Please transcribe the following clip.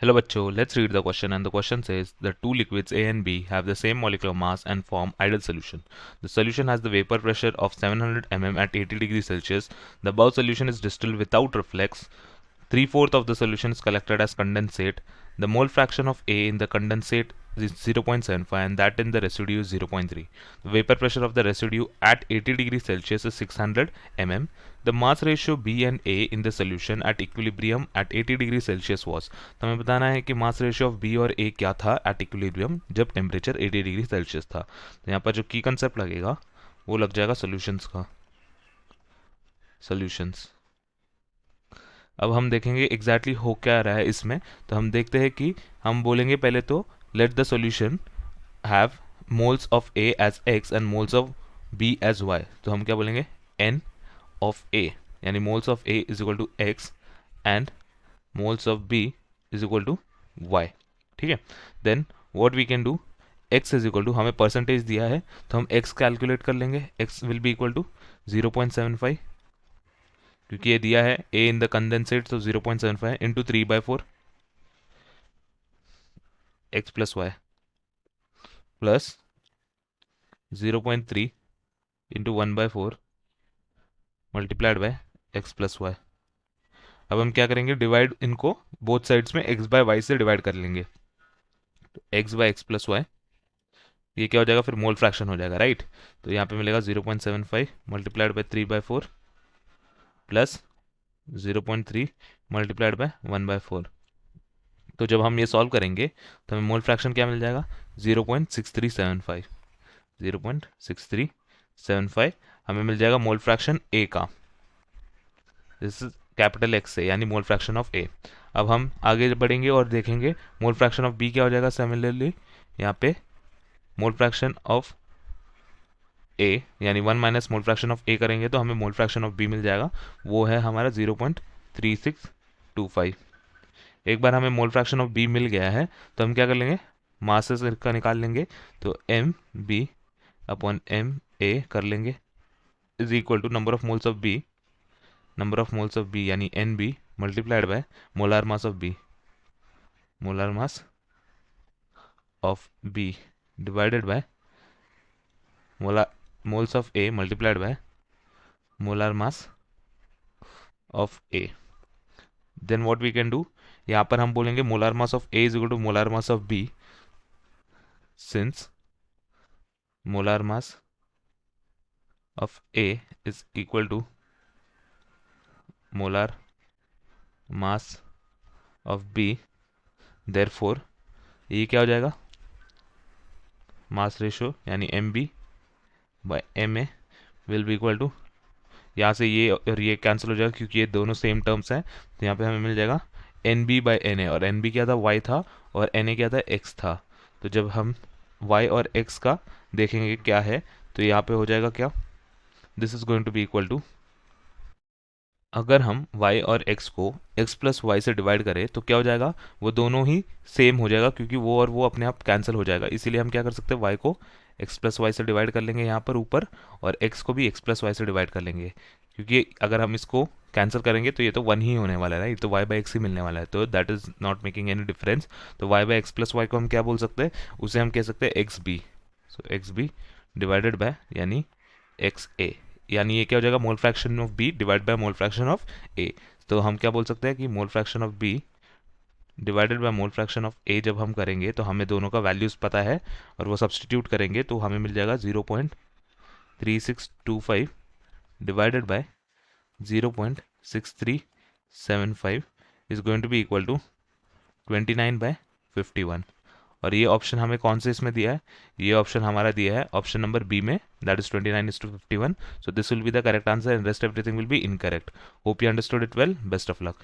Hello bachcho, let's read the question, and the question says the two liquids A and B have the same molecular mass and form ideal solution. The solution has the vapor pressure of 700 mm at 80 degrees Celsius. The above solution is distilled without reflex. 3/4 of the solution is collected as condensate. The mole fraction of A in the condensate is 0.75 and that in the residue is 0.3. The vapor pressure of the residue at 80 degrees Celsius is 600 mm. The mass ratio B and A in the solution at equilibrium at 80 degree Celsius was. तो हमें बताना है कि mass ratio of B और ए क्या था at equilibrium जब temperature 80 degree Celsius था. तो यहाँ पर जो की कंसेप्ट लगेगा वो लग जाएगा सॉल्यूशंस का. सॉल्यूशंस अब हम देखेंगे एग्जैक्टली हो क्या रहा है इसमें. तो हम देखते हैं कि हम बोलेंगे पहले तो let the solution have moles of A as X and moles of B as Y. तो हम क्या बोलेंगे एन ऑफ ए यानी moles of A is equal to X and moles of B is equal to Y. ठीक है. Then what we can do, x is equal to हमें percentage दिया है तो हम x कैलकुलेट कर लेंगे. x will be equal to 0.75 क्योंकि ये दिया है a इन द कंडेंसेट, तो 0.75 into 3/4 x plus Y plus 0.3 into 1/4 multiplied by x plus Y. अब हम क्या करेंगे, डिवाइड इनको बोथ साइड्स में x बाय वाई से डिवाइड कर लेंगे. तो x by X plus Y ये क्या हो जाएगा, फिर मोल फ्रैक्शन हो जाएगा, राइट. तो यहाँ पे मिलेगा 0.75 multiplied by 3/4 plus 0.3 multiplied by 1/4. तो जब हम ये सॉल्व करेंगे तो हमें मोल फ्रैक्शन क्या मिल जाएगा, 0.6375. 0.6375 हमें मिल जाएगा मोल फ्रैक्शन ए का. दिस इज कैपिटल एक्स से यानी मोल फ्रैक्शन ऑफ ए. अब हम आगे बढ़ेंगे और देखेंगे मोल फ्रैक्शन ऑफ बी क्या हो जाएगा. सिमिलरली यहाँ पे मोल फ्रैक्शन ऑफ ए यानी 1 माइनस मोल फ्रैक्शन ऑफ ए करेंगे तो हमें मोल फ्रैक्शन ऑफ बी मिल जाएगा. वो है हमारा 0.3625. एक बार हमें मोल फ्रैक्शन ऑफ बी मिल गया है तो हम क्या कर लेंगे, मासेस का निकाल लेंगे. तो M B upon M A कर लेंगे is equal to number of moles of B, number of moles of B यानी N B multiplied by molar mass of B, molar mass of B divided by molar moles of A multiplied by molar mass of A. Then what we can do, यहाँ पर हम बोलेंगे molar mass of A is equal to molar mass of B, since molar mass of A is equal to molar mass of B, therefore ये क्या हो जाएगा, mass ratio यानी MB by MA will be equal to, यहाँ से ये और ये कैंसिल हो जाएगा क्योंकि ये दोनों सेम टर्म्स हैं. तो यहाँ पे हमें मिल जाएगा N B by N A, और एन बी क्या था, वाई था, और एन ए क्या था, एक्स था. तो जब हम वाई और एक्स का देखेंगे क्या है तो यहाँ पे हो जाएगा क्या, this is going to be equal to, अगर हम y और x को x प्लस वाई से डिवाइड करें तो क्या हो जाएगा, वो दोनों ही सेम हो जाएगा क्योंकि वो और वो अपने आप कैंसिल हो जाएगा. इसीलिए हम क्या कर सकते हैं, y को x प्लस वाई से डिवाइड कर लेंगे यहाँ पर ऊपर, और x को भी x प्लस वाई से डिवाइड कर लेंगे क्योंकि अगर हम इसको कैंसिल करेंगे तो ये तो 1 ही होने वाला है, राइट. तो y बाई एक्स ही मिलने वाला है, तो that is not making any difference. तो y by X plus Y को हम क्या बोल सकते हैं, उसे हम कह सकते हैं X B. So X B divided by यानी एक्स ए, यानी ये क्या हो जाएगा, mole fraction of B divide by mole fraction of A. तो हम क्या बोल सकते हैं कि mole fraction of B divided by mole fraction of A जब हम करेंगे तो हमें दोनों का वैल्यूज पता है और वो सब्सटीट्यूट करेंगे तो हमें मिल जाएगा 0.3625 divided by 0.6375 is going to be equal to 29/51. और ये ऑप्शन हमें कौन से इसमें दिया है, ये ऑप्शन हमारा दिया है ऑप्शन नंबर बी में, that is 29:51. So this will be the correct answer and rest everything will be incorrect. Hope you understood it well. Best of luck.